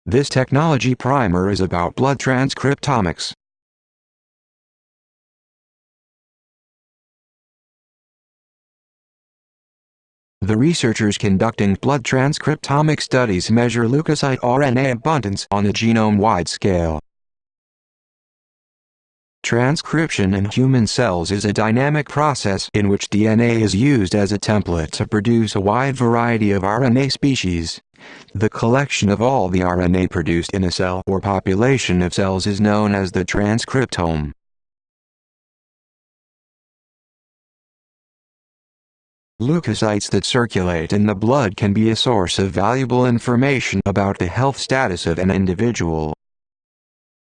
This technology primer is about blood transcriptomics. The researchers conducting blood transcriptomic studies measure leukocyte RNA abundance on a genome-wide scale. Transcription in human cells is a dynamic process in which DNA is used as a template to produce a wide variety of RNA species. The collection of all the RNA produced in a cell or population of cells is known as the transcriptome. Leukocytes that circulate in the blood can be a source of valuable information about the health status of an individual.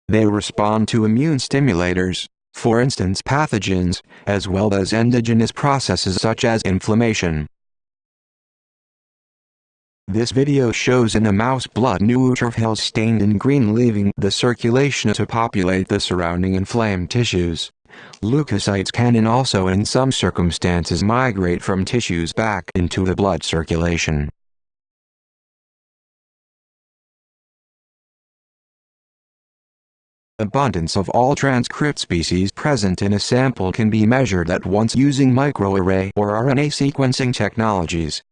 They respond to immune stimulators, for instance pathogens, as well as endogenous processes such as inflammation. This video shows in a mouse blood neutrophils stained in green leaving the circulation to populate the surrounding inflamed tissues. Leukocytes can also in some circumstances migrate from tissues back into the blood circulation. Abundance of all transcript species present in a sample can be measured at once using microarray or RNA sequencing technologies.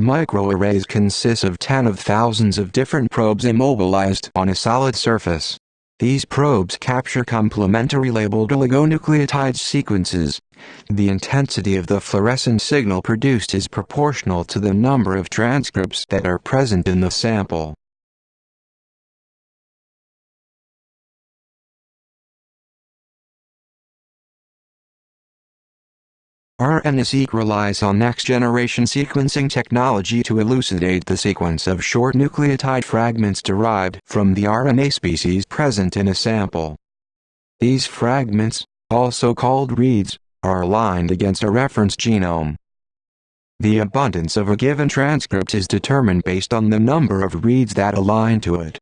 Microarrays consist of 10 of thousands of different probes immobilized on a solid surface. These probes capture complementary labeled oligonucleotide sequences. The intensity of the fluorescent signal produced is proportional to the number of transcripts that are present in the sample. RNA-seq relies on next-generation sequencing technology to elucidate the sequence of short nucleotide fragments derived from the RNA species present in a sample. These fragments, also called reads, are aligned against a reference genome. The abundance of a given transcript is determined based on the number of reads that align to it.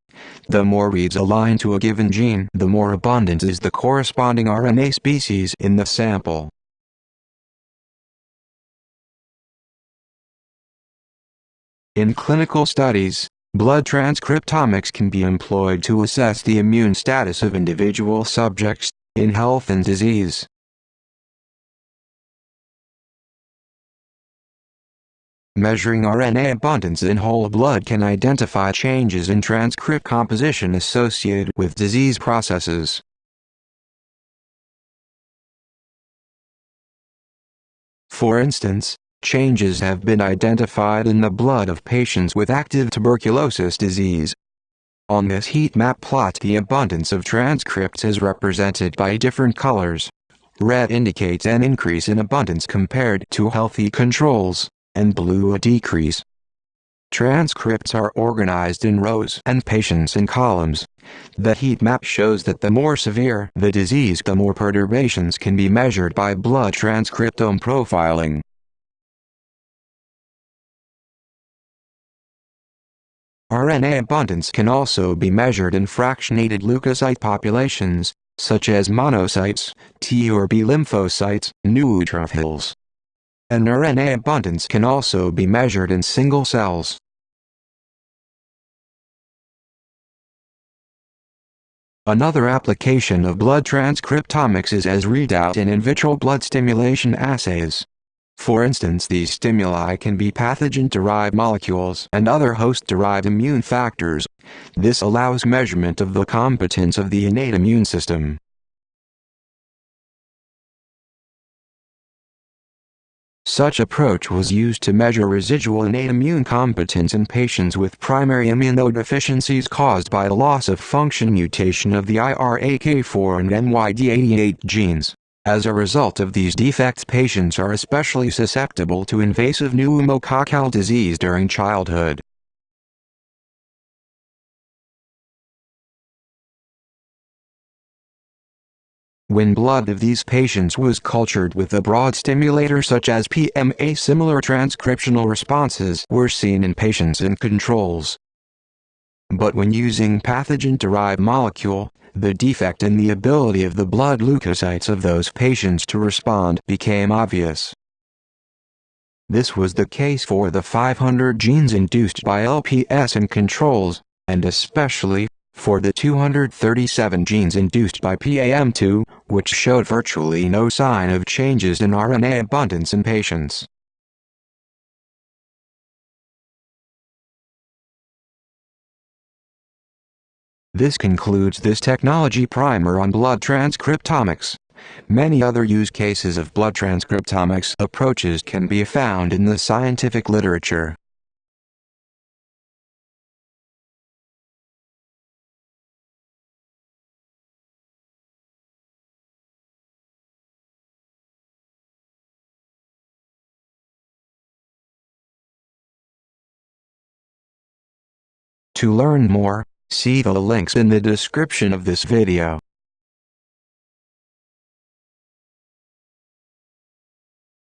The more reads align to a given gene, the more abundant is the corresponding RNA species in the sample. In clinical studies, blood transcriptomics can be employed to assess the immune status of individual subjects, in health and disease. Measuring RNA abundance in whole blood can identify changes in transcript composition associated with disease processes. For instance, changes have been identified in the blood of patients with active tuberculosis disease. On this heat map plot, the abundance of transcripts is represented by different colors. Red indicates an increase in abundance compared to healthy controls, and blue a decrease. Transcripts are organized in rows and patients in columns. The heat map shows that the more severe the disease, the more perturbations can be measured by blood transcriptome profiling. RNA abundance can also be measured in fractionated leukocyte populations, such as monocytes, T or B lymphocytes, neutrophils. And RNA abundance can also be measured in single cells. Another application of blood transcriptomics is as readout in vitro blood stimulation assays. For instance, these stimuli can be pathogen-derived molecules and other host-derived immune factors. This allows measurement of the competence of the innate immune system. Such approach was used to measure residual innate immune competence in patients with primary immunodeficiencies caused by a loss-of-function mutation of the IRAK4 and NYD88 genes. As a result of these defects, patients are especially susceptible to invasive pneumococcal disease during childhood. When blood of these patients was cultured with a broad stimulator such as PMA, similar transcriptional responses were seen in patients and controls. But when using pathogen-derived molecule, the defect in the ability of the blood leukocytes of those patients to respond became obvious. This was the case for the 500 genes induced by LPS and controls, and especially for the 237 genes induced by PAM2, which showed virtually no sign of changes in RNA abundance in patients. This concludes this technology primer on blood transcriptomics. Many other use cases of blood transcriptomics approaches can be found in the scientific literature. To learn more, see the links in the description of this video.